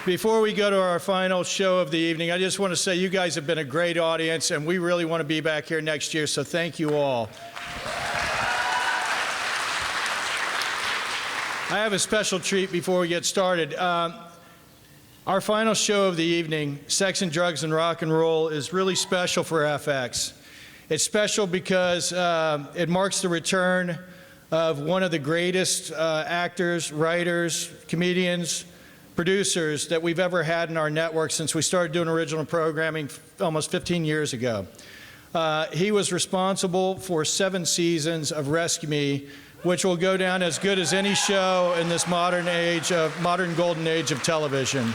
Before we go to our final show of the evening, I just want to say you guys have been a great audience, and we really want to be back here next year, so thank you all. I have a special treat before we get started. Our final show of the evening, Sex and Drugs and Rock and Roll, is really special for FX. It's special because it marks the return of one of the greatest actors, writers, comedians, producers that we've ever had in our network since we started doing original programming almost 15 years ago. He was responsible for 7 seasons of Rescue Me, which will go down as good as any show in this modern golden age of television.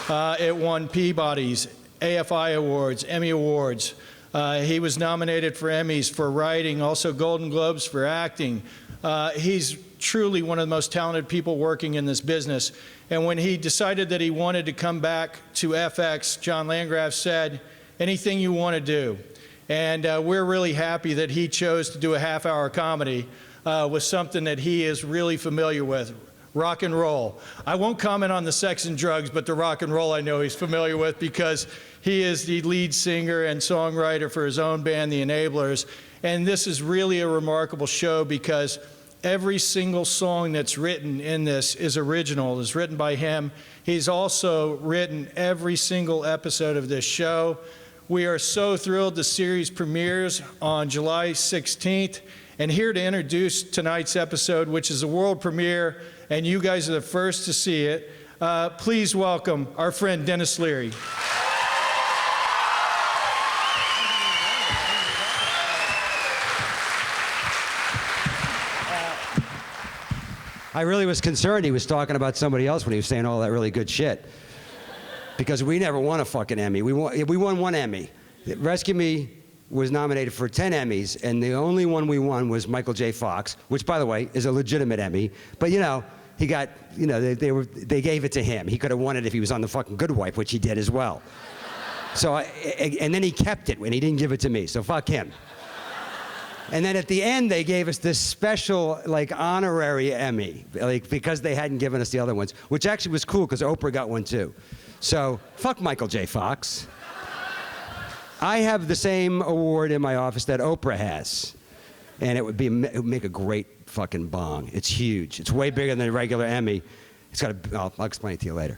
It won Peabody's, AFI Awards, Emmy Awards. He was nominated for Emmys for writing, also Golden Globes for acting. He's truly one of the most talented people working in this business. And when he decided that he wanted to come back to FX, John Landgraf said, anything you want to do. And we're really happy that he chose to do a half-hour comedy with something that he is really familiar with, rock and roll. I won't comment on the sex and drugs, but the rock and roll I know he's familiar with because he is the lead singer and songwriter for his own band, The Enablers. And this is really a remarkable show because every single song that's written in this is original, is written by him. He's also written every single episode of this show. We are so thrilled the series premieres on July 16th. And here to introduce tonight's episode, which is a world premiere, and you guys are the first to see it, please welcome our friend Denis Leary. I really was concerned he was talking about somebody else when he was saying all that really good shit. Because we never won a fucking Emmy. We won 1 Emmy. Rescue Me was nominated for 10 Emmys, and the only one we won was Michael J. Fox, which, by the way, is a legitimate Emmy. But, you know, he got, you know, they gave it to him. He could have won it if he was on The fucking Good Wife, which he did as well. So, and then he kept it when he didn't give it to me, so fuck him. And then at the end, they gave us this special, like, honorary Emmy, like, because they hadn't given us the other ones, which actually was cool, because Oprah got one, too. So, fuck Michael J. Fox. I have the same award in my office that Oprah has, and it would make a great fucking bong. It's huge. It's way bigger than a regular Emmy. It's got a, I'll explain it to you later.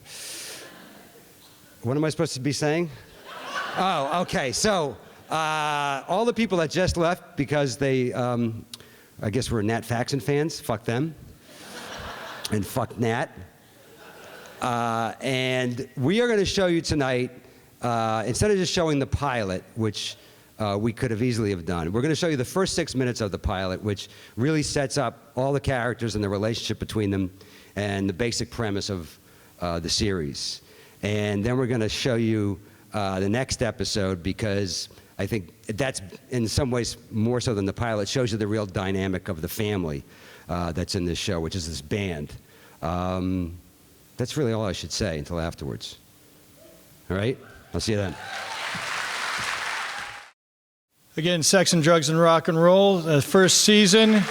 What am I supposed to be saying? Oh, okay. So, all the people that just left because they, I guess were Nat Faxon fans, fuck them, and fuck Nat. And we are going to show you tonight, instead of just showing the pilot, which we could have easily have done, we're going to show you the first 6 minutes of the pilot, which really sets up all the characters and the relationship between them and the basic premise of the series. And then we're going to show you the next episode because I think that's, in some ways, more so than the pilot, shows you the real dynamic of the family that's in this show, which is this band. That's really all I should say until afterwards. All right? I'll see you then. Again, Sex and Drugs and Rock and Roll, the first season.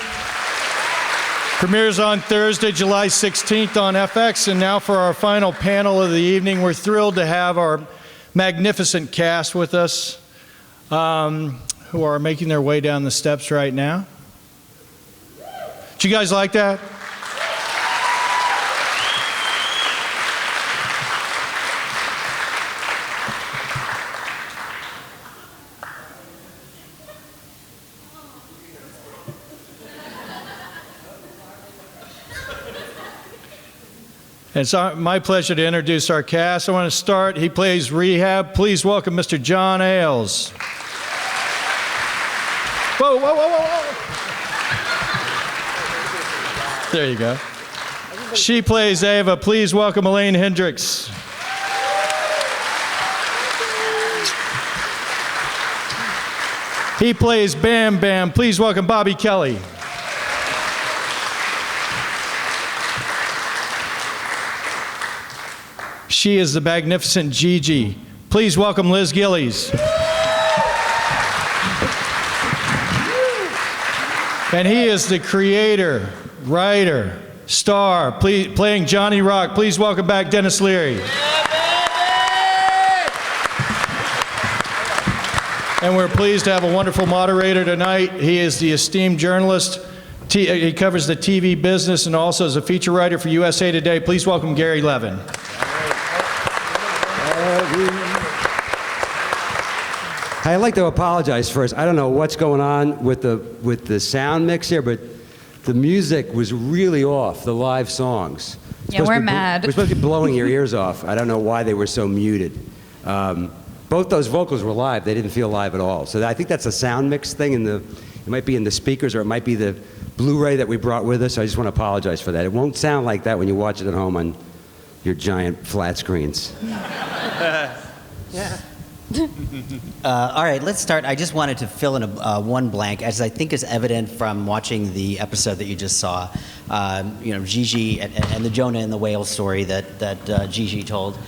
Premieres on Thursday, July 16th on FX. And now for our final panel of the evening, we're thrilled to have our magnificent cast with us, who are making their way down the steps right now. Did you guys like that? It's my pleasure to introduce our cast. I want to start. He plays Rehab. Please welcome Mr. John Ailes. Whoa, whoa, whoa, whoa, whoa. There you go. She plays Ava. Please welcome Elaine Hendrix. He plays Bam Bam. Please welcome Bobby Kelly. She is the magnificent Gigi. Please welcome Liz Gillies. And he is the creator, writer, star, playing Johnny Rock. Please welcome back Denis Leary. And we're pleased to have a wonderful moderator tonight. He is the esteemed journalist. He covers the TV business and also is a feature writer for USA Today. Please welcome Gary Levin. I'd like to apologize first. I don't know what's going on with the sound mix here, but the music was really off, the live songs. Yeah, we're mad. We're supposed to be blowing your ears off. I don't know why they were so muted. Both those vocals were live. They didn't feel live at all. So I think that's a sound mix thing. It might be in the speakers, or it might be the Blu-ray that we brought with us. I just want to apologize for that. It won't sound like that when you watch it at home on your giant flat screens. All right, let's start. I just wanted to fill in one blank, as I think is evident from watching the episode that you just saw. Gigi and the Jonah and the Whale story that Gigi told.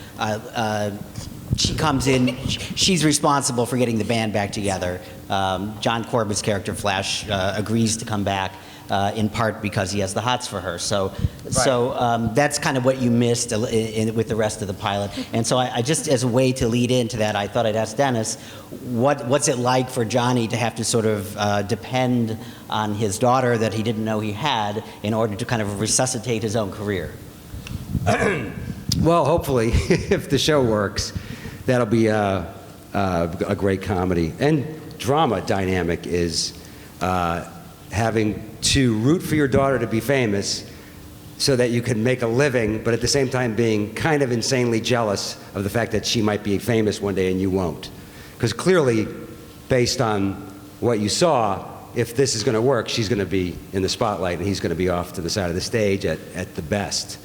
She comes in. She's responsible for getting the band back together. John Corbett's character Flash agrees to come back. In part because he has the hots for her. So that's kind of what you missed with the rest of the pilot. And so I just, as a way to lead into that, I thought I'd ask Denis, what's it like for Johnny to have to sort of depend on his daughter that he didn't know he had in order to kind of resuscitate his own career? Well, hopefully, if the show works, that'll be a great comedy. And drama dynamic is having to root for your daughter to be famous so that you can make a living, but at the same time being kind of insanely jealous of the fact that she might be famous one day and you won't. Because clearly, based on what you saw, if this is going to work, she's going to be in the spotlight and he's going to be off to the side of the stage at the best.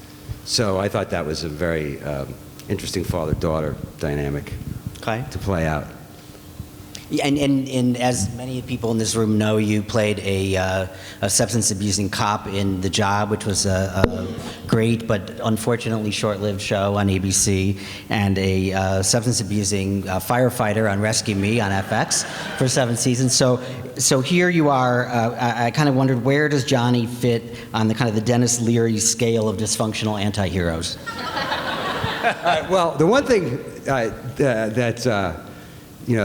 So I thought that was a very interesting father-daughter dynamic to play out. And as many people in this room know, you played a substance abusing cop in The Job, which was a great but unfortunately short-lived show on ABC, and a substance abusing firefighter on Rescue Me on FX for 7 seasons. So here you are. I kind of wondered, where does Johnny fit on the kind of the Denis Leary scale of dysfunctional anti-heroes? Well, the one thing that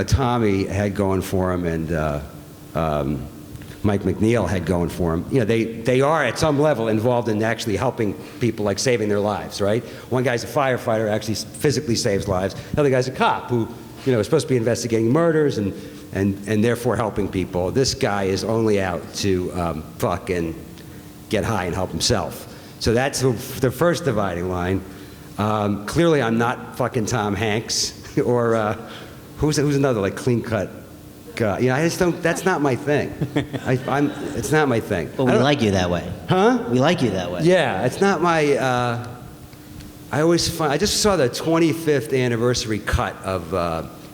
Tommy had going for him and Mike McNeil had going for him, they are at some level involved in actually helping people, like saving their lives, right? One guy's a firefighter, actually physically saves lives. The other guy's a cop who, is supposed to be investigating murders and therefore helping people. This guy is only out to fucking get high and help himself. So that's the first dividing line. Clearly, I'm not fucking Tom Hanks or who's another like clean-cut guy. I just don't. That's not my thing. It's not my thing. Well, we like you that way. Huh? We like you that way. Yeah, it's not my. I just saw the 25th anniversary cut of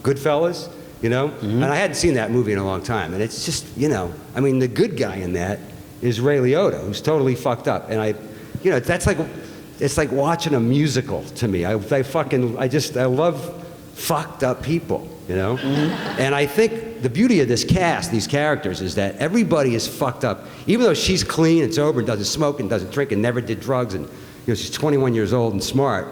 Goodfellas. And I hadn't seen that movie in a long time, and it's just the good guy in that is Ray Liotta, who's totally fucked up, and that's like. It's like watching a musical to me. I love fucked up people, And I think the beauty of this cast, these characters, is that everybody is fucked up. Even though she's clean and sober and doesn't smoke and doesn't drink and never did drugs and she's 21 years old and smart,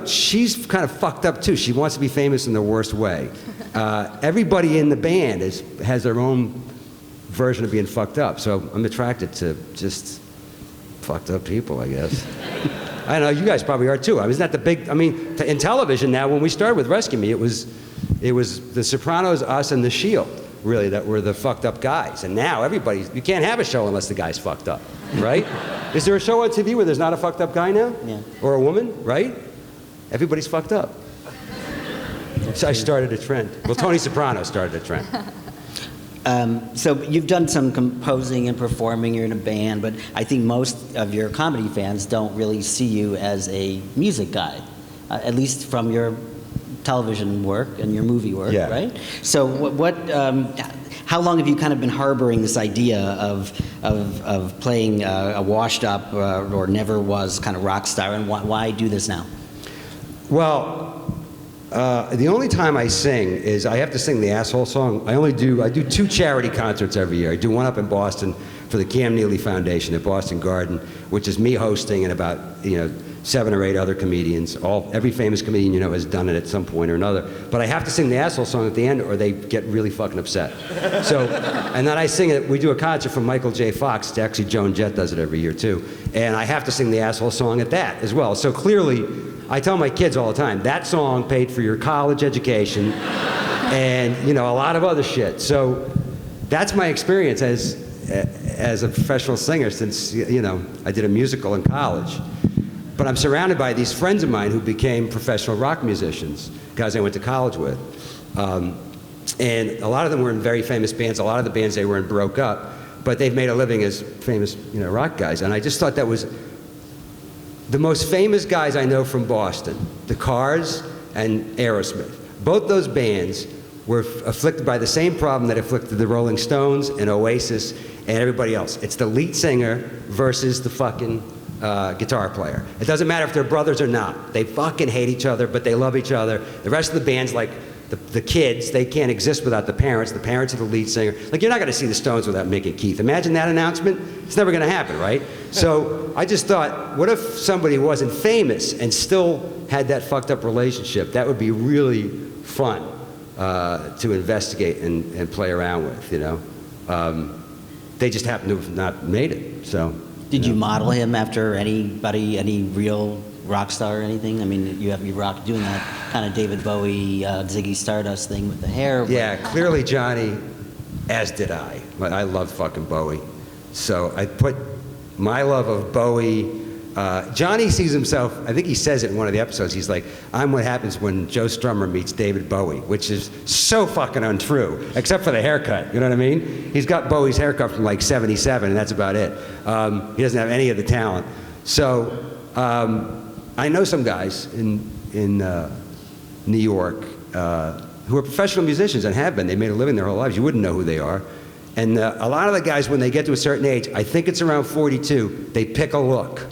she's kind of fucked up too. She wants to be famous in the worst way. Everybody in the band has their own version of being fucked up. So I'm attracted to just fucked up people, I guess. I know you guys probably are too. Isn't that the big? In television now, when we started with Rescue Me, it was The Sopranos, us, and The Shield, really, that were the fucked up guys. And now you can't have a show unless the guy's fucked up, right? Is there a show on TV where there's not a fucked up guy now? Yeah. Or a woman, right? Everybody's fucked up. So I started a trend. Well, Tony Soprano started a trend. So you've done some composing and performing, you're in a band, but I think most of your comedy fans don't really see you as a music guy, at least from your television work and your movie work, right? So how long have you kind of been harboring this idea of playing a washed up or never was kind of rock star, and why do this now? Well, the only time I sing is I have to sing the asshole song. I do 2 charity concerts every year. I do one up in Boston for the Cam Neely Foundation at Boston Garden, which is me hosting and about 7 or 8 other comedians. Every famous comedian you know has done it at some point or another. But I have to sing the asshole song at the end or they get really fucking upset. So, and then I sing it, we do a concert from Michael J. Fox. Actually, Joan Jett does it every year too. And I have to sing the asshole song at that as well. So clearly, I tell my kids all the time, that song paid for your college education and a lot of other shit. So that's my experience as a professional singer since I did a musical in college. But I'm surrounded by these friends of mine who became professional rock musicians, guys I went to college with. And a lot of them were in very famous bands. A lot of the bands they were in broke up, but they've made a living as famous rock guys. And I just thought that was the most famous guys I know from Boston, the Cars and Aerosmith. Both those bands were afflicted by the same problem that afflicted the Rolling Stones and Oasis and everybody else. It's the lead singer versus the fucking guitar player. It doesn't matter if they're brothers or not. They fucking hate each other, but they love each other. The rest of the band's like the kids, they can't exist without the parents. The parents are the lead singer. Like, you're not gonna see the Stones without Mick and Keith. Imagine that announcement. It's never gonna happen, right? So I just thought, what if somebody wasn't famous and still had that fucked up relationship? That would be really fun to investigate and play around with, They just happen to have not made it, so. Did you model him after anybody, any real rock star or anything? I mean, you rock doing that kind of David Bowie, Ziggy Stardust thing with the hair. Yeah, clearly Johnny, as did I. I love fucking Bowie. So I put my love of Bowie, Johnny sees himself, I think he says it in one of the episodes, he's like, I'm what happens when Joe Strummer meets David Bowie, which is so fucking untrue, except for the haircut, you know what I mean? He's got Bowie's haircut from like 77, and that's about it. He doesn't have any of the talent. So I know some guys in New York who are professional musicians and have been. They made a living their whole lives. You wouldn't know who they are. And a lot of the guys, when they get to a certain age, I think it's around 42, they pick a look.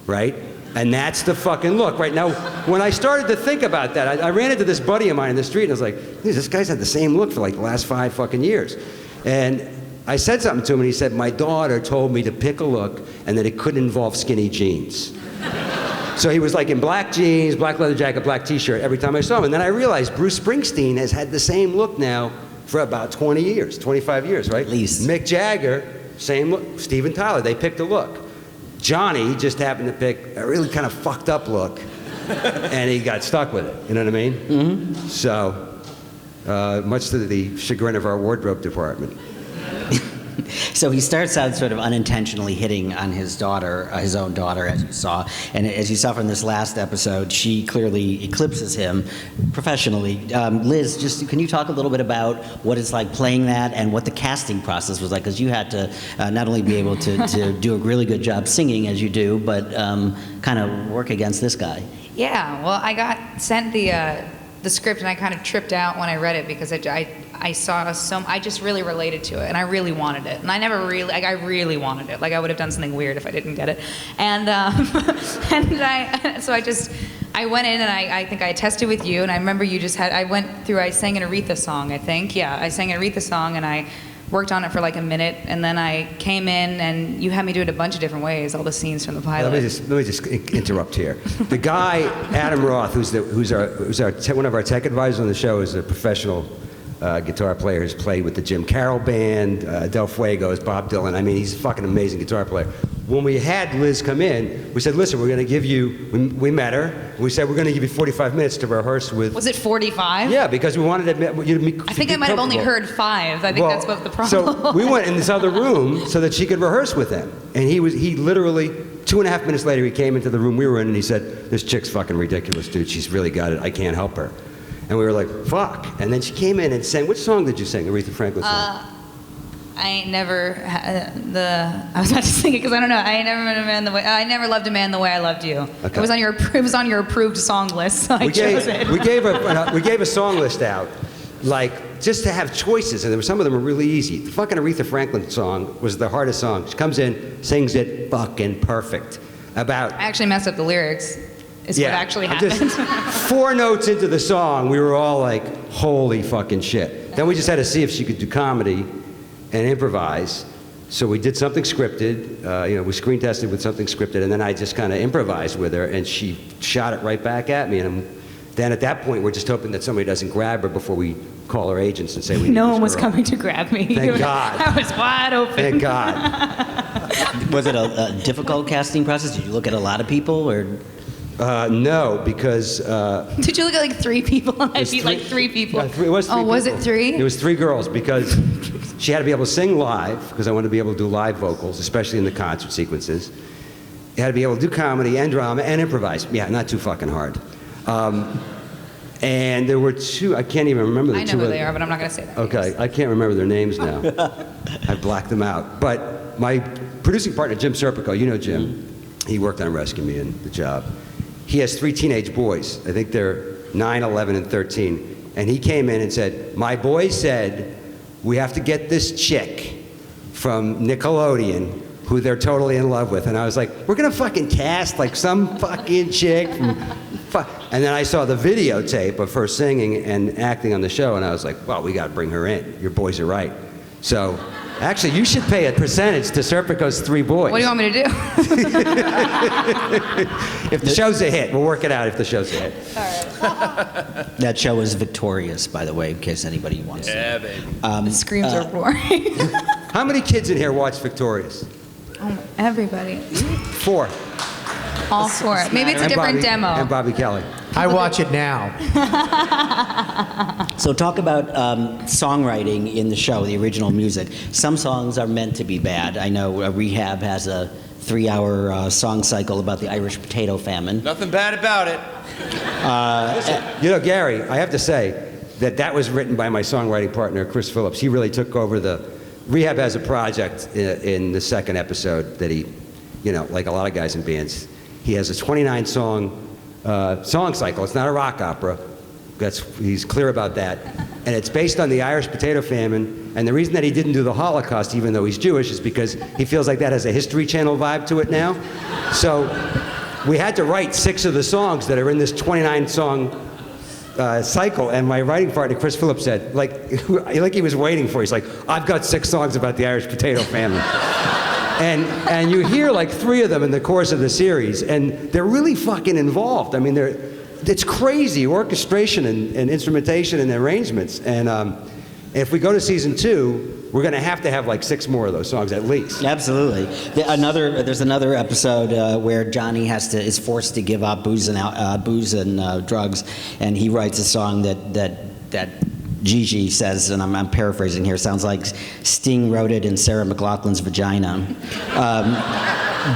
Right? And that's the fucking look. Right now, when I started to think about that, I ran into this buddy of mine in the street and I was like, this guy's had the same look for like the last 5 fucking years. And I said something to him and he said, my daughter told me to pick a look and that it couldn't involve skinny jeans. So he was like in black jeans, black leather jacket, black t-shirt every time I saw him. And then I realized Bruce Springsteen has had the same look now for about 20 years, 25 years, right? At least. Mick Jagger, same look. Steven Tyler, they picked a look. Johnny just happened to pick a really kind of fucked up look, and he got stuck with it. You know what I mean? Mm-hmm. So, much to the chagrin of our wardrobe department. So he starts out sort of unintentionally hitting on his daughter, his own daughter, as you saw. And as you saw from this last episode, she clearly eclipses him professionally. Liz, just can you talk a little bit about what it's like playing that and what the casting process was like? Because you had to not only be able to do a really good job singing as you do, but kind of work against this guy. Yeah, well, I got sent the script and I kind of tripped out when I read it because I saw I just really related to it and I really wanted it. And I never really, like, I really wanted it. Like, I would have done something weird if I didn't get it. And, so I went in and I think I tested with you and I remember you just I sang an Aretha song, I think. Yeah, I sang an Aretha song and I worked on it for like a minute and then I came in and you had me do it a bunch of different ways, all the scenes from the pilot. Let me just interrupt here. The guy, Adam Roth, who's one of our tech advisors on the show, is a professional guitar player, has played with the Jim Carroll Band, Del Fuegos, Bob Dylan. I mean, he's a fucking amazing guitar player. When we had Liz come in, we said, listen, we're going to give you, we met her, and we said, we're going to give you 45 minutes to rehearse with... Was it 45? Yeah, because we wanted you to be I think I might have only heard 5. I think that's what the problem So we went in this other room so that she could rehearse with him. And he literally, 2.5 minutes later, he came into the room we were in and he said, this chick's fucking ridiculous, dude. She's really got it. I can't help her. And we were like, fuck. And then she came in and sang, which song did you sing, Aretha Franklin song? I ain't never I was about to sing it because I don't know. I never loved a man the way I loved you. Okay. It was on your approved song list, so I chose it. We gave a song list out, like, just to have choices, and some of them were really easy. The fucking Aretha Franklin song was the hardest song. She comes in, sings it fucking perfect. I actually messed up the lyrics. Is what actually happened. Just 4 notes into the song, we were all like, holy fucking shit. Then we just had to see if she could do comedy and improvise. So we did something scripted, we screen tested with something scripted, and then I just kind of improvised with her, and she shot it right back at me. And then at that point, we're just hoping that somebody doesn't grab her before we call our agents and say we need No this one was girl. coming to grab me. Thank God. I was wide open. Thank God. Was it a difficult casting process? Did you look at a lot of people, or? No, because Did you look at like 3 people? And I was beat three- like 3 people. it was 3 Oh, was people. it 3? It was 3 girls because she had to be able to sing live, because I wanted to be able to do live vocals, especially in the concert sequences. You had to be able to do comedy and drama and improvise. Yeah, not too fucking hard. And there were 2, I can't even remember the I know 2 who other- they are, but I'm not going to say that. Okay, I can't remember their names now. I blacked them out. But my producing partner, Jim Serpico, you know Jim. He worked on Rescue Me and The Job. He has 3 teenage boys. I think they're 9, 11, and 13. And he came in and said, my boy said, we have to get this chick from Nickelodeon who they're totally in love with. And I was like, we're gonna fucking cast like some fucking chick from and then I saw the videotape of her singing and acting on the show, and I was like, well, we gotta bring her in. Your boys are right. So actually, you should pay a percentage to Serpico's 3 boys. What do you want me to do? If the show's a hit, we'll work it out if the show's a hit. That show was Victorious, by the way, in case anybody wants to. Yeah, baby. The screams are roaring. How many kids in here watch Victorious? Oh, everybody. 4. All 4. Maybe it's a And different Bobby- demo. And Bobby Kelly. I watch it now. So talk about songwriting in the show, the original music. Some songs are meant to be bad. I know Rehab has a 3-hour song cycle about the Irish potato famine. Nothing bad about it. You know, Gary, I have to say that was written by my songwriting partner, Chris Phillips. He really took over the... Rehab has a project in the 2nd episode that he, like a lot of guys in bands, he has a 29-song song cycle. It's not a rock opera. He's clear about that. And it's based on the Irish potato famine. And the reason that he didn't do the Holocaust, even though he's Jewish, is because he feels like that has a History Channel vibe to it now. So we had to write 6 of the songs that are in this 29-song cycle, and my writing partner, Chris Phillips, said, like he was waiting for it. He's like, I've got 6 songs about the Irish potato famine. And you hear like 3 of them in the course of the series, and they're really fucking involved. I mean, it's crazy orchestration and instrumentation and arrangements. And if we go to season 2, we're going to have like 6 more of those songs at least. Absolutely. There's another episode where Johnny is forced to give up booze and drugs, and he writes a song that Gigi says, and I'm paraphrasing here, sounds like Sting wrote it in Sarah McLachlan's vagina.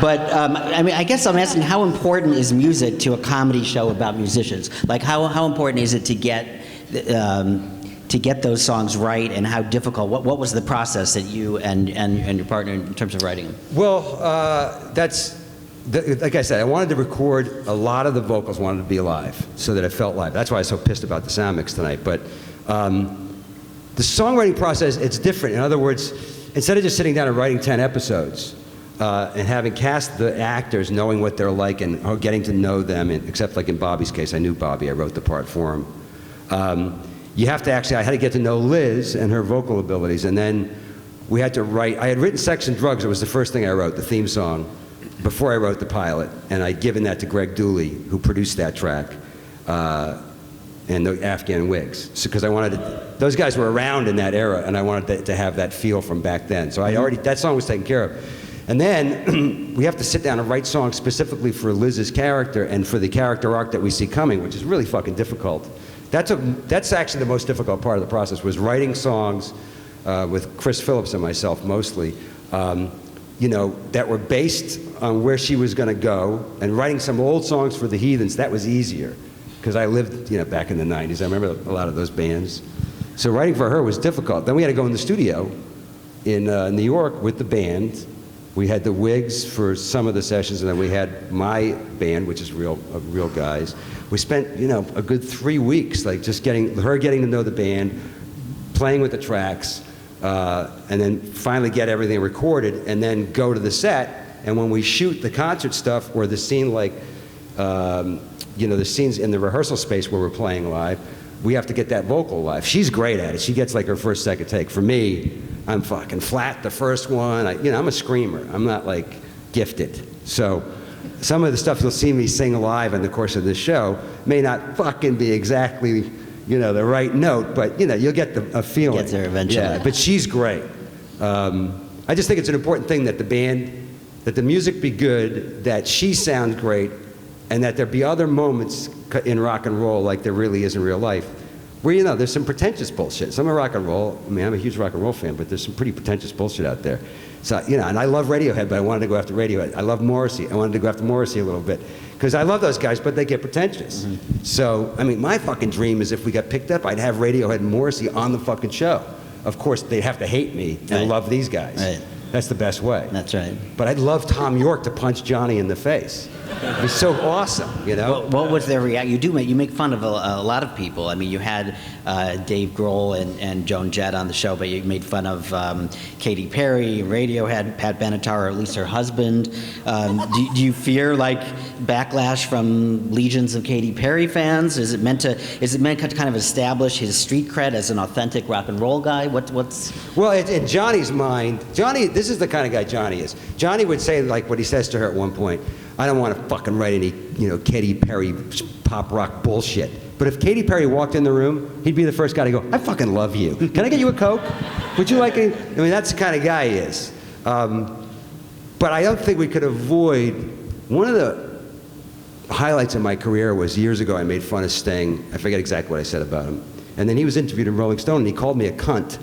I guess I'm asking, how important is music to a comedy show about musicians? Like, how important is it to get those songs right, and how difficult? What was the process that you and your partner in terms of writing them? Well, like I said, I wanted to record a lot of the vocals, wanted to be live, so that it felt live. That's why I was so pissed about the sound mix tonight. But the songwriting process, it's different. In other words, instead of just sitting down and writing 10 episodes and having cast the actors, knowing what they're like and getting to know them, except like in Bobby's case, I knew Bobby, I wrote the part for him. You have to I had to get to know Liz and her vocal abilities, and then we had to write. I had written Sex and Drugs. It was the first thing I wrote, the theme song, before I wrote the pilot, and I'd given that to Greg Dooley, who produced that track, and the Afghan Wigs, because I wanted those guys were around in that era, and I wanted to have that feel from back then. So that song was taken care of. And then we have to sit down and write songs specifically for Liz's character and for the character arc that we see coming, which is really fucking difficult. That's actually the most difficult part of the process, was writing songs with Chris Phillips and myself mostly, that were based on where she was going to go, and writing some old songs for the Heathens. That was easier because I lived back in the 90s. I remember a lot of those bands. So writing for her was difficult. Then we had to go in the studio in New York with the band. We had the Wigs for some of the sessions, and then we had my band, which is real guys. We spent, a good 3 weeks, like just getting to know the band, playing with the tracks, and then finally get everything recorded, and then go to the set. And when we shoot the concert stuff, or the scene like, the scenes in the rehearsal space where we're playing live, we have to get that vocal live. She's great at it. She gets like her first, second take. For me, I'm fucking flat the first one. I'm a screamer. I'm not like gifted. So some of the stuff you'll see me sing live in the course of this show may not fucking be exactly, the right note, but you'll get a feeling. Gets there eventually. Yeah, but she's great. I just think it's an important thing that that the music be good, that she sounds great, and that there be other moments in rock and roll like there really is in real life, where there's some pretentious bullshit. Some of rock and roll, I'm a huge rock and roll fan, but there's some pretty pretentious bullshit out there. So, and I love Radiohead, but I wanted to go after Radiohead. I love Morrissey. I wanted to go after Morrissey a little bit. Because I love those guys, but they get pretentious. Mm-hmm. So, my fucking dream is if we got picked up, I'd have Radiohead and Morrissey on the fucking show. Of course, they'd have to hate me and love these guys. Right. That's the best way. That's right. But I'd love Tom York to punch Johnny in the face. It was so awesome, What was their reaction? You make fun of a lot of people. You had Dave Grohl and Joan Jett on the show, but you made fun of Katy Perry, Radiohead, Pat Benatar, or at least her husband. Do you fear backlash from legions of Katy Perry fans? Is it meant to kind of establish his street cred as an authentic rock and roll guy? Well, in Johnny's mind, this is the kind of guy Johnny is. Johnny would say what he says to her at one point. I don't want to fucking write any, Katy Perry pop rock bullshit. But if Katy Perry walked in the room, he'd be the first guy to go, I fucking love you. Can I get you a Coke? Would you like it? That's the kind of guy he is. But I don't think we could avoid, one of the highlights of my career was years ago I made fun of Sting. I forget exactly what I said about him. And then he was interviewed in Rolling Stone and he called me a cunt.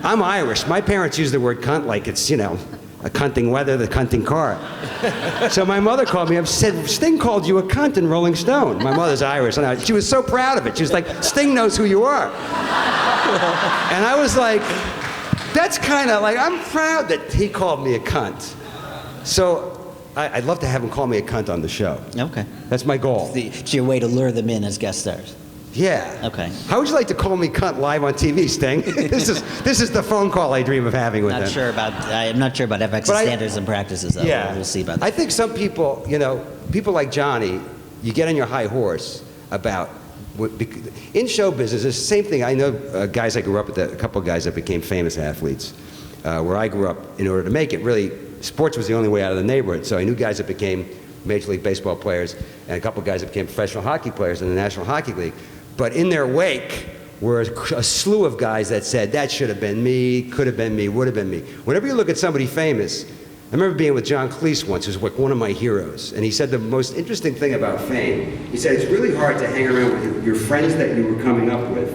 I'm Irish. My parents use the word cunt like it's, a cunting weather, the cunting car. So my mother called me up and said, Sting called you a cunt in Rolling Stone. My mother's Irish, and she was so proud of it. She was like, Sting knows who you are. And I was like, that's kind of I'm proud that he called me a cunt. So I'd love to have him call me a cunt on the show. Okay. That's my goal. It's your way to lure them in as guest stars. Yeah. Okay. How would you like to call me cunt live on TV, Sting? This is the phone call I dream of having with him. I'm not sure about FX's standards and practices, though. Yeah. We'll see about that. I think some people, people like Johnny, you get on your high horse about in show business. It's the same thing. I know guys I grew up with, a couple of guys that became famous athletes. Where I grew up, in order to make it, really, sports was the only way out of the neighborhood. So I knew guys that became Major League Baseball players and a couple of guys that became professional hockey players in the National Hockey League. But in their wake were a slew of guys that said, that should have been me, could have been me, would have been me. Whenever you look at somebody famous, I remember being with John Cleese once, who's one of my heroes, and he said the most interesting thing about fame, he said it's really hard to hang around with your friends that you were coming up with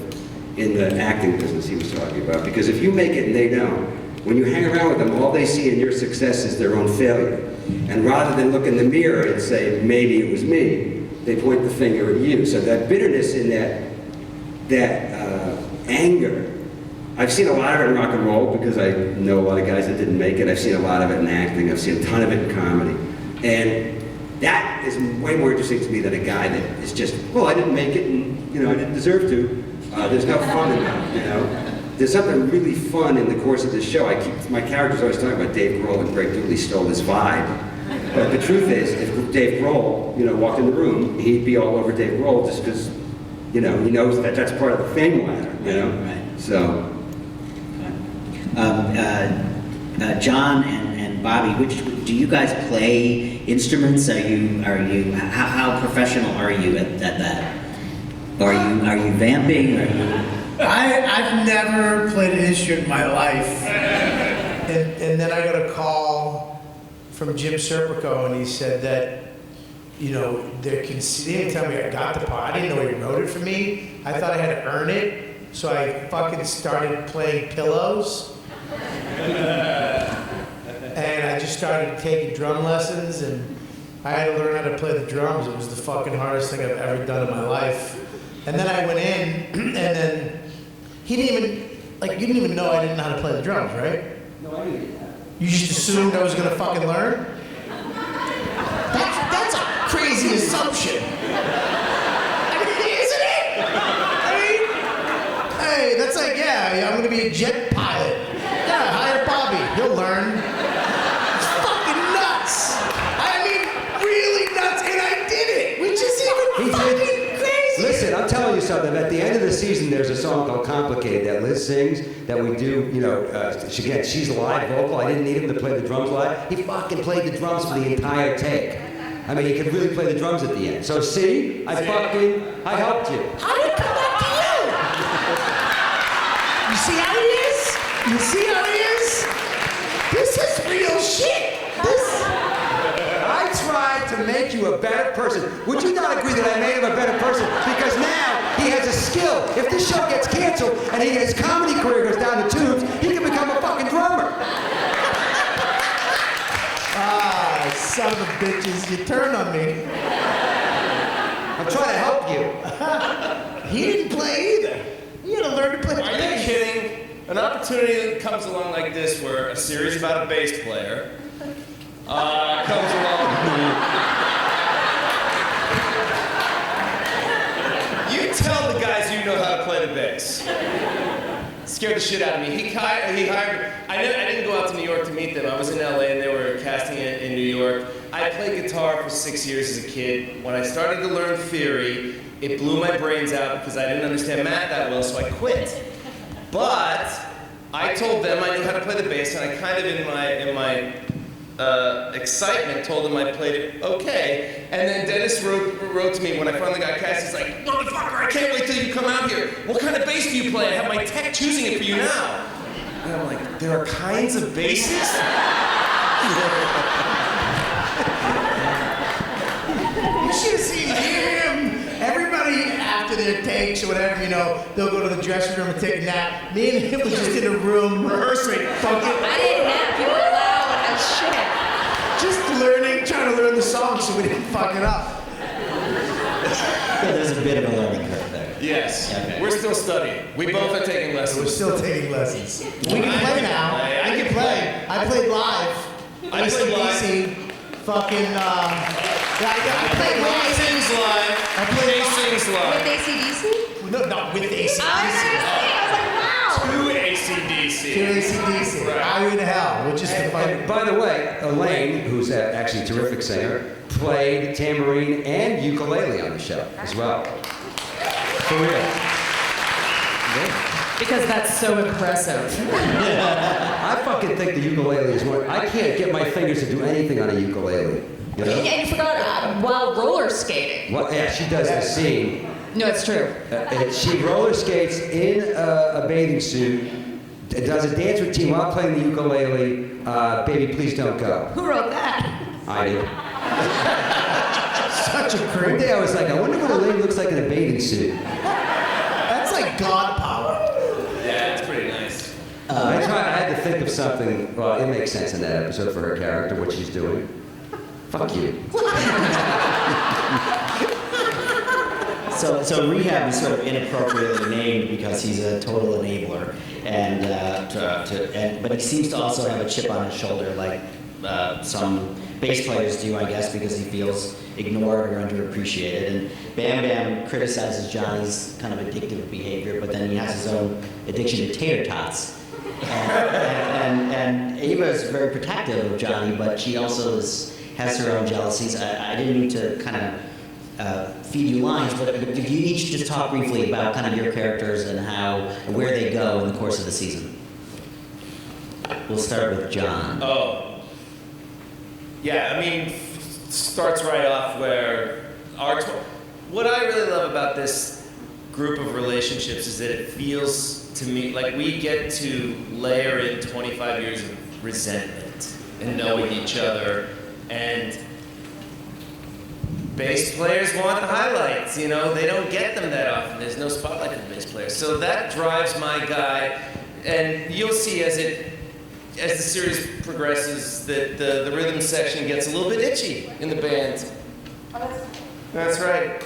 in the acting business he was talking about, because if you make it and they don't, when you hang around with them, all they see in your success is their own failure. And rather than look in the mirror and say, maybe it was me, they point the finger at you. So that bitterness and that anger, I've seen a lot of it in rock and roll because I know a lot of guys that didn't make it. I've seen a lot of it in acting. I've seen a ton of it in comedy. And that is way more interesting to me than a guy that is just, well, I didn't make it and, I didn't deserve to. There's no fun in that, There's something really fun in the course of this show. My character's always talking about Dave Grohl and Greg Dooley stole his vibe. But the truth is, if Dave Grohl, walked in the room, he'd be all over Dave Grohl just because, he knows that that's part of the fame ladder, Right. So. John and Bobby, do you guys play instruments? How professional are you at that? Are you vamping? I've never played an instrument in my life. And then I got a call from Jim Serpico, and he said that, he didn't tell me I got the part. I didn't know he wrote it for me. I thought I had to earn it, so I fucking started playing pillows. And I just started taking drum lessons, and I had to learn how to play the drums. It was the fucking hardest thing I've ever done in my life. And then I went in, and then he didn't even, you didn't even know I didn't know how to play the drums, right? No, I didn't. You just assumed I was gonna fucking learn? That's a crazy assumption. Isn't it? Hey, that's yeah, I'm gonna be a jet pilot. Yeah, hire Bobby, he'll learn. It's fucking nuts. Really nuts, and I did it, which is even fucking crazy. Listen, I'm telling you something. At the end of the season, there's a song called Complicated that Liz sings that we do, you know, she's a live vocal. I didn't need him to play the drums live. He fucking played the drums for the entire take. I mean, he could really play the drums at the end. So see, I helped you. How did it come back to you? You see how he is? You see how he is? This is real shit. I tried to make you a better person. Would you not agree that I made him a better person? Because now he has a skill. If this show gets canceled and his comedy career goes down the tubes, he can become a fucking drummer. Ah, son of a bitches, you turned on me. I'm trying to help you. He didn't play either. You had to learn to play the Are you bass. kidding? An opportunity that comes along like this, where a series about a bass player comes along. You tell the guys you know how to play the bass. Scared the shit out of me. He hired. I didn't go out to New York to meet them. I was in LA and they were casting it in New York. I played guitar for 6 years as a kid. When I started to learn theory, it blew my brains out because I didn't understand math that well, so I quit. But I told them I knew how to play the bass, and I kind of, in my excitement, told them I played it okay. And then Dennis wrote to me when I finally got cast. He's like, "Motherfucker, I can't wait till you come out here. What kind of bass do you play? I have my tech choosing it for you now." And I'm like, "There are kinds of basses?" You should have seen him. Everybody, after their takes or whatever, you know, they'll go to the dressing room and take a nap. Me and him were just in a room rehearsing. Fucking, I didn't nap. You were loud as shit. just trying to learn the song so we didn't fuck it up. Yeah, there's a bit of a learning curve there. Yes. Okay. We're still studying. We both are taking lessons. We're still taking lessons. We can play now. I can play. I played live. I played live. AC, fucking, I played Elaine live. sings live. I played Jay sings live. With ACDC? No, not with AC. I was like, wow. To AC/DC. To AC/DC. Higher in hell, which is the And fucking. by the way, Elaine, who's actually a terrific singer, played tambourine and ukulele on the show as well. For real. Because that's so impressive. I fucking think the ukulele is one. I can't get my fingers to do anything on a ukulele. You know? And you forgot while roller skating. Well, yeah, she does the scene. No, it's true. She roller skates in a bathing suit, does a dance routine while playing the ukulele. Baby, please don't go. Who wrote that? I did. Such a One creep. day I was like, I wonder what Elaine looks like in a bathing suit. That's like God power. Yeah, it's pretty nice. I had to think of something. Well, it makes sense in that episode for her character, what she's doing. Fuck you. So Rehab is sort of inappropriately named because he's a total enabler, but he seems to also have a chip on his shoulder, like some bass players do, I guess, because he feels ignored or underappreciated. And Bam Bam criticizes Johnny's kind of addictive behavior, but then he has his own addiction to tater tots. And Ava is very protective of Johnny, but she also has her own jealousies. I didn't mean to kind of feed you lines, but if you each just talk briefly about kind of your characters and where they go in the course of the season. We'll start with John. Oh. Yeah, I mean, starts right off where what I really love about this group of relationships is that it feels to me like we get to layer in 25 years of resentment and knowing each other, and bass players want the highlights, you know, they don't get them that often. There's no spotlight for bass players. So that drives my guy, and you'll see as the series progresses that the rhythm section gets a little bit itchy in the band. That's right.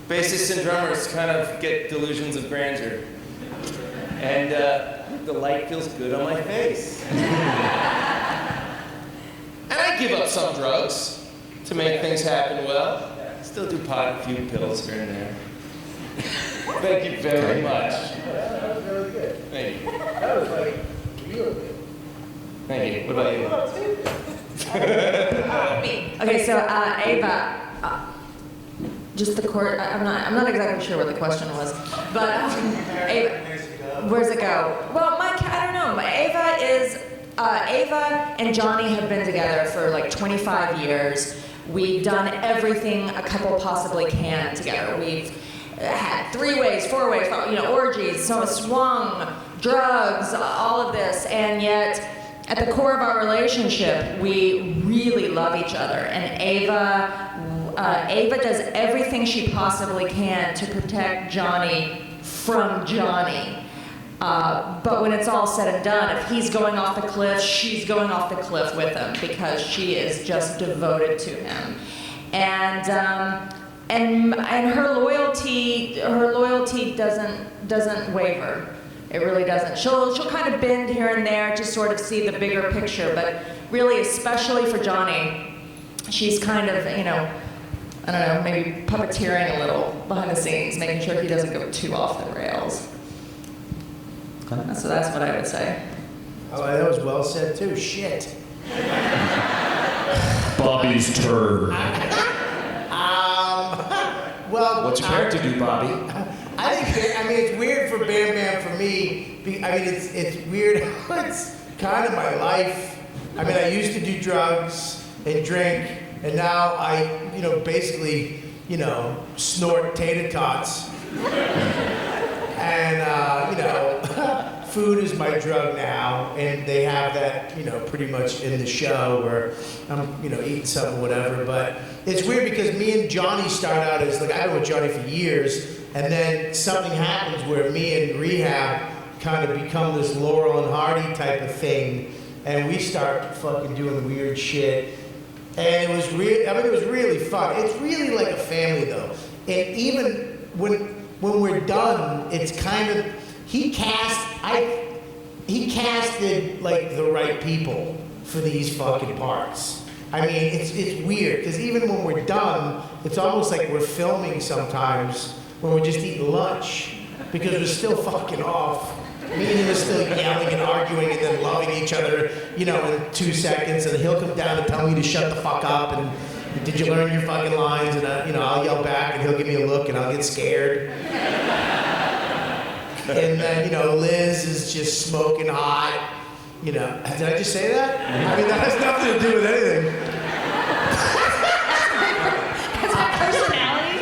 Bassists and drummers kind of get delusions of grandeur. And the light feels good on my face. And I give up some drugs to make things happen well. Still do pot a few pills here and there. Thank you very much. That was really good. Thank you. That was like really good. Thank you. What about you? Okay, so Ava, just the court. I'm not exactly sure what the question was, but Ava, where's it go? Well, I don't know. Ava and Johnny have been together for like 25 years. We've done everything a couple possibly can together. We've had 3-ways, 4-ways, orgies, so swung, drugs, all of this, and yet at the core of our relationship, we really love each other. And Ava does everything she possibly can to protect Johnny from Johnny. But when it's all said and done, if he's going off the cliff, she's going off the cliff with him because she is just devoted to him. And her loyalty doesn't waver. It really doesn't. She'll kind of bend here and there to sort of see the bigger picture, but really, especially for Johnny, she's kind of, I don't know, maybe puppeteering a little behind the scenes, making sure he doesn't go too off the rails. So that's what I would say. Oh, that was well said too. Shit. Bobby's turn. Well, What's your character do, Bobby? I think, it's weird for Bam Bam for me. It's weird. It's kind of my life. I used to do drugs and drink, and now I, basically, snort tater tots. And, food is my drug now, and they have that, pretty much in the show where I'm, eating something, whatever. But it's weird because me and Johnny start out as, I've been with Johnny for years, and then something happens where me and Rehab kind of become this Laurel and Hardy type of thing, and we start fucking doing weird shit. And it was really fun. It's really like a family, though. And even when we're done, it's kind of, he casted like the right people for these fucking parts. It's weird because even when we're done, it's almost like we're filming sometimes when we're just eating lunch because we're still fucking off. Me and him are still yelling and arguing and then loving each other, in 2 seconds, and he'll come down and tell me to shut the fuck up and did you learn your fucking lines? And I'll yell back and he'll give me a look and I'll get scared. And then, Liz is just smoking hot. Did I just say that? That has nothing to do with anything. That's my personality.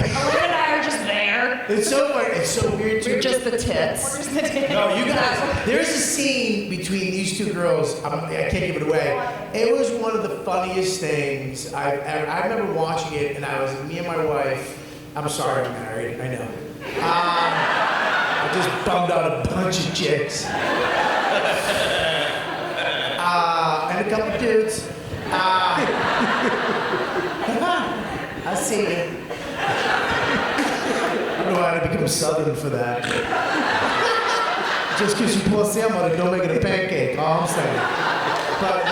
Elaine and I are just there. It's so weird. It's so weird too. We're just the tits. No, you guys. There's a scene between these two girls. I can't give it away. It was one of the funniest things I remember watching it, and I was me and my wife. I'm sorry, I'm married. I know. I just bummed out a bunch of chicks. And a couple dudes. I see you. I don't know how to become Southern for that. Just because you pour salmon, don't make it a pancake, all I'm saying. But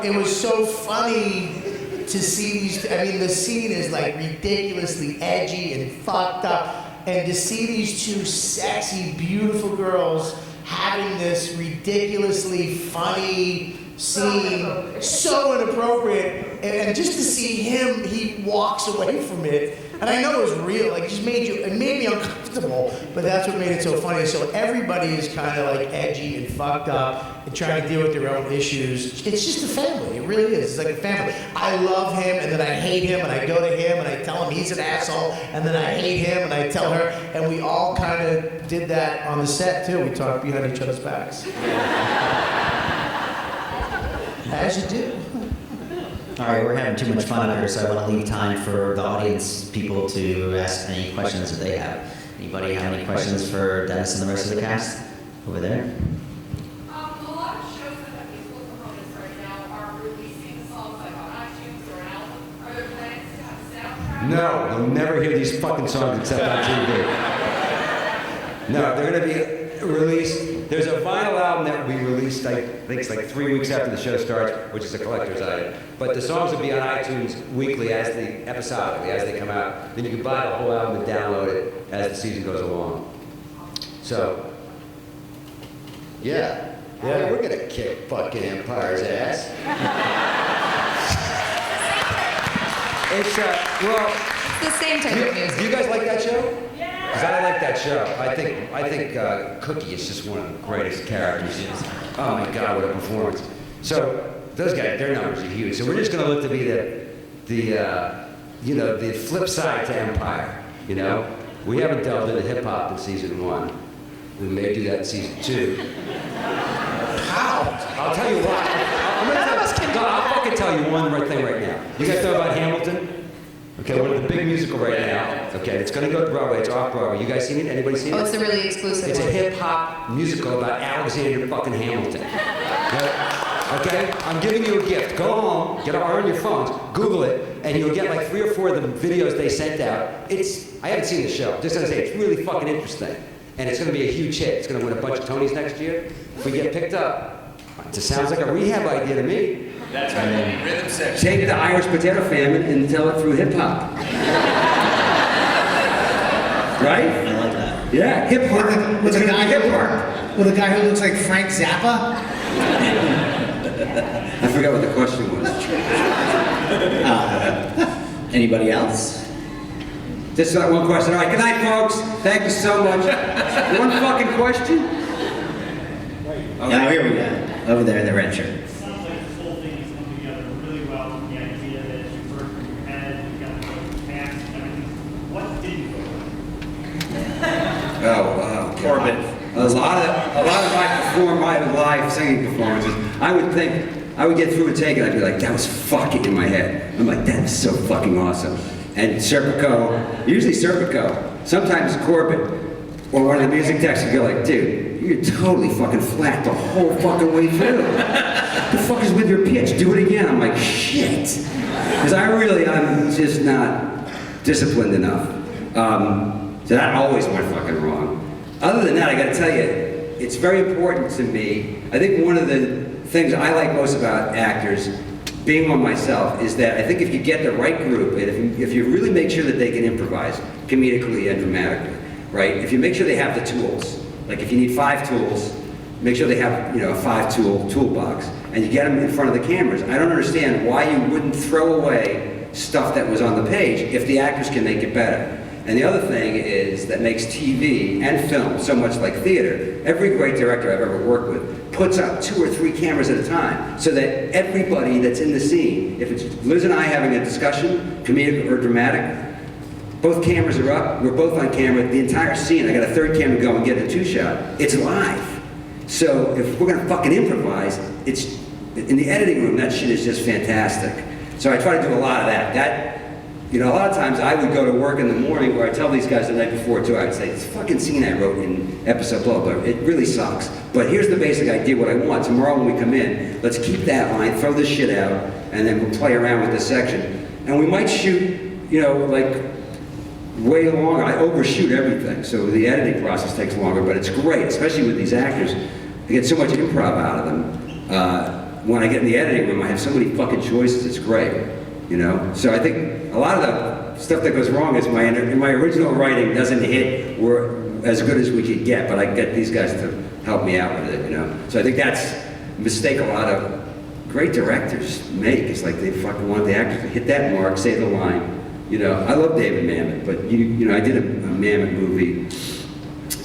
it was so funny to see these, the scene is like ridiculously edgy and fucked up, and to see these two sexy, beautiful girls having this ridiculously funny scene, so inappropriate, and just to see him, he walks away from it, and I know it was real, it made me uncomfortable, but that's what made it so funny. So everybody is kind of like edgy and fucked up and trying to deal with their own issues. It's just a family, it really is. It's like a family. I love him, and then I hate him, and I go to him, and I tell him he's an asshole, and then I hate him, and I tell her, and we all kind of did that on the set too. We talked behind each other's backs. As you do. All right, we're having too much fun up here, so I want to leave time for the audience people to ask any questions that they have. Anybody have any questions for Dennis and the rest of the cast? Over there. A lot of shows that have musical components right now are releasing songs like on iTunes or an album. Are there plans to have a soundtrack? No, you'll never hear these fucking songs except on TV. No, they're going to be released. There's a vinyl album that will be released, I think it's like 3 weeks after the show starts, which is a collector's item. But the songs will be on iTunes weekly, episodically, as they come out. Then you can buy the whole album and download it as the season goes along. So, yeah. We're going to kick fucking Empire's ass. It's, well, It's the same type of music. do you guys like that show? Because I like that show. I think Cookie is just one of the greatest characters. Oh my God, what a performance. So those guys, their numbers are huge. So we're just going to look to be the flip side to Empire. You know, we haven't delved into hip hop in season 1. We may do that in season 2. How? I'll tell you why. I'll fucking tell you one right thing right now. You guys know about Hamilton? Okay, one of the big musical right now. Okay, it's going to go to Broadway. It's off Broadway. You guys seen it? Anybody seen it? Oh, it's a really exclusive It's a one. hip hop musical about Alexander fucking Hamilton. Okay? I'm giving you a gift. Go home, get on your phones, Google it, and you'll get like 3 or 4 of the videos they sent out. I haven't seen the show. Just gonna say it's really fucking interesting. And it's gonna be a huge hit. It's gonna win a bunch of Tonys next year. If we get picked up, it just sounds like a rehab idea to me. That's right. Rhythm section. Take the Irish potato famine and tell it through hip hop. Right? I like that. Yeah, hip hop. With It's a gonna guy be hip hop. With a guy who looks like Frank Zappa? I forgot what the question was. Anybody else? Just one question. All right, good night, folks. Thank you so much. One fucking question? Yeah, here we go. Over there in the red shirt. It sounds like this whole thing is coming together really well from the idea that you work from your head, you got the facts and everything. What didn't go well? Oh, Corbin. A lot of my live singing performances, I would get through and take it. I'd be like, that was fucking in my head. I'm like, that is so fucking awesome. And Serpico, usually Serpico, sometimes Corbin, or one of the music techs would go like, dude, you're totally fucking flat the whole fucking way through. The fuck is with your pitch? Do it again. I'm like, shit. Because I'm just not disciplined enough. So that always went fucking wrong. Other than that, I gotta tell you, it's very important to me. I think one of the things I like most about actors, being one myself, is that I think if you get the right group, and if you really make sure that they can improvise comedically and dramatically, right? If you make sure they have the tools, like if you need 5 tools, make sure they have, a 5-tool toolbox, and you get them in front of the cameras. I don't understand why you wouldn't throw away stuff that was on the page if the actors can make it better. And the other thing is that makes TV and film so much like theater. Every great director I've ever worked with puts out 2 or 3 cameras at a time so that everybody that's in the scene, if it's Liz and I having a discussion, comedic or dramatic, both cameras are up, we're both on camera, the entire scene, I got a 3rd camera going, get a 2-shot. It's live. So if we're gonna fucking improvise, it's, in the editing room, that shit is just fantastic. So I try to do a lot of that. A lot of times I would go to work in the morning where I tell these guys the night before too, I would say, this fucking scene I wrote in episode blah, blah, it really sucks. But here's the basic idea, what I want. Tomorrow when we come in, let's keep that line, throw this shit out, and then we'll play around with this section. And we might shoot, like way longer. I overshoot everything, so the editing process takes longer, but it's great, especially with these actors. I get so much improv out of them. When I get in the editing room, I have so many fucking choices, it's great. So I think a lot of the stuff that goes wrong is my original writing doesn't hit as good as we could get, but I get these guys to help me out with it, So I think that's a mistake a lot of great directors make. It's like they fucking want the actors to hit that mark, say the line. I love David Mamet, but I did a Mamet movie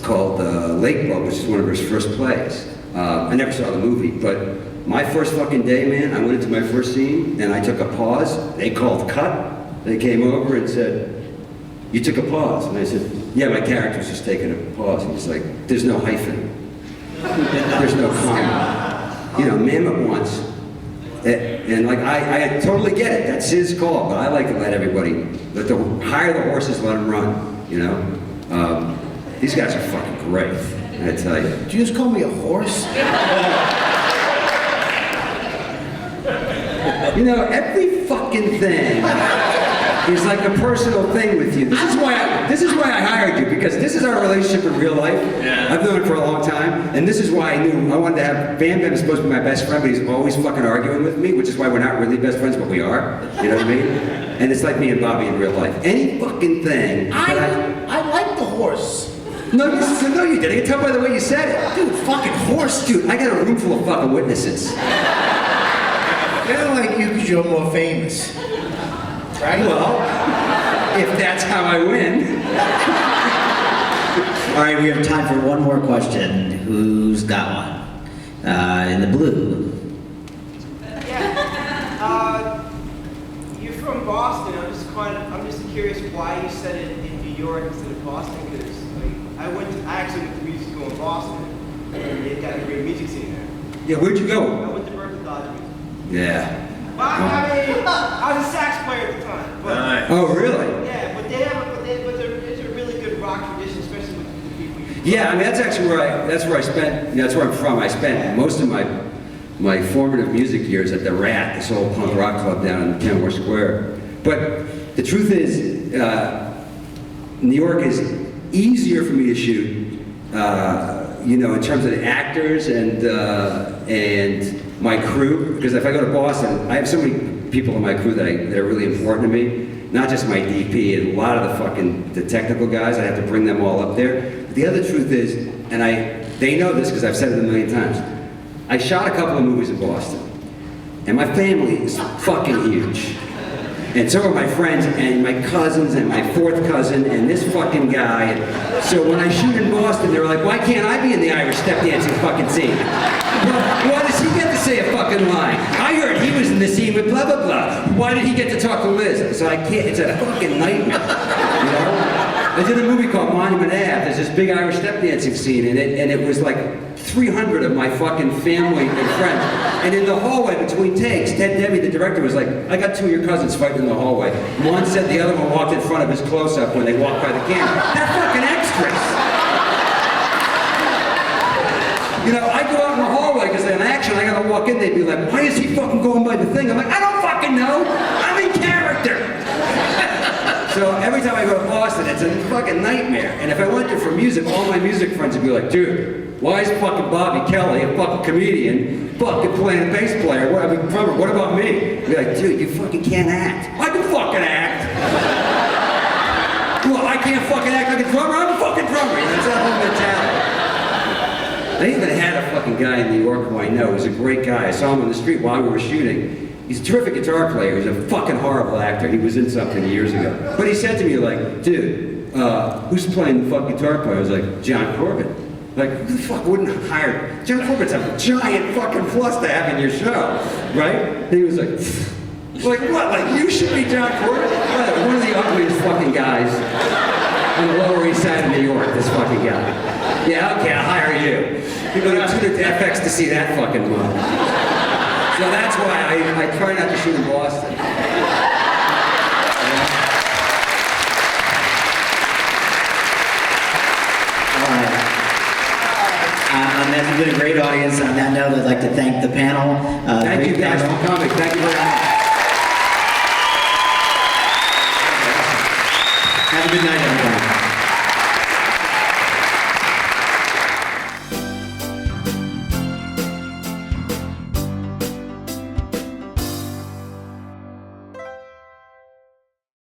called Lake Club, which is one of his first plays. I never saw the movie, but my first fucking day, man, I went into my first scene and I took a pause. They called cut. They came over and said, you took a pause. And I said, yeah, my character's just taking a pause. And he's like, there's no hyphen. There's no comma. Mamet wants. And like, I totally get it. That's his call, but I like to let everybody, hire the horses, let them run, These guys are fucking great, I tell you. Did you just call me a horse? Every fucking thing is like a personal thing with you. This is why I hired you, because this is our relationship in real life. Yeah. I've known it for a long time, and this is why I knew I wanted to have Bam Bam is supposed to be my best friend, but he's always fucking arguing with me, which is why we're not really best friends, but we are. You know what I mean? And it's like me and Bobby in real life. Any fucking thing. I like the horse. No, you didn't. I can tell by the way you said it. Dude, fucking horse. Dude, I got a room full of fucking witnesses. They don't like you because you're more famous. right? Well, if that's how I win. All right, we have time for one more question. Who's got one? In the blue. Yeah. You're from Boston. I'm just curious why you said it in New York instead of Boston. Because I actually went to music school in Boston, and they've got a great music scene there. Yeah, where'd you I go? went to Berkeley College of Music. Yeah. Well, I was a sax player at the time. But, Oh, really? yeah, but there's a really good rock tradition, especially with the people you. Yeah, I mean that's where I'm from. I spent most of my formative music years at the Rat, this old punk rock club down in Kenmore Square. But the truth is, New York is easier for me to shoot, in terms of the actors and my crew. Because if I go to Boston, I have so many people in my crew that are really important to me. Not just my DP and a lot of the technical guys. I have to bring them all up there. But the other truth is, and they know this because I've said it a million times. I shot a couple of movies in Boston, and my family is fucking huge. And so are my friends and my cousins and my fourth cousin and this fucking guy. So when I shoot in Boston, they're like, why can't I be in the Irish step dancing fucking scene? Well, why does he get to say a fucking line? I heard he was in the scene with blah, blah, blah. Why did he get to talk to Liz? So I can't, it's a fucking nightmare, you know? I did a movie called Monument Ave. There's this big Irish step dancing scene, and it was like 300 of my fucking family and friends. And in the hallway between takes, Ted Demme, the director, was like, I got two of your cousins fighting in the hallway. One said the other one walked in front of his close-up when they walked by the camera. They're fucking extras. You know, I go out in the hallway because in action, I gotta walk in, they'd be like, why is he fucking going by the thing? I'm like, I don't fucking know. I'm in character. So every time I go to Boston, it's a fucking nightmare. And if I went there for music, all my music friends would be like, dude, why is fucking Bobby Kelly, a fucking comedian, fucking playing a bass player? Drummer, what about me? I'd be like, dude, you fucking can't act. I can fucking act. Well, I can't fucking act like a drummer, I'm a fucking drummer. That's that whole mentality. I even had a fucking guy in New York who I know, who's a great guy. I saw him on the street while we were shooting. He's a terrific guitar player. He's a fucking horrible actor. He was in something years ago. But he said to me, like, dude, who's playing the fucking guitar player? I was like, John Corbett. Like, who the fuck wouldn't hire? John Corbett's a giant fucking plus to have in your show, right? And he was like what? Like, you should be John Corbett? One of the ugliest fucking guys on the Lower East Side of New York, this fucking guy. Yeah, okay, I'll hire you. People go to FX to see that fucking mug. So that's why I try not to shoot in Boston. That's been a great audience. On that note, I'd like to thank the panel. Thank you guys for coming. Thank you very much. Have a good night, everybody.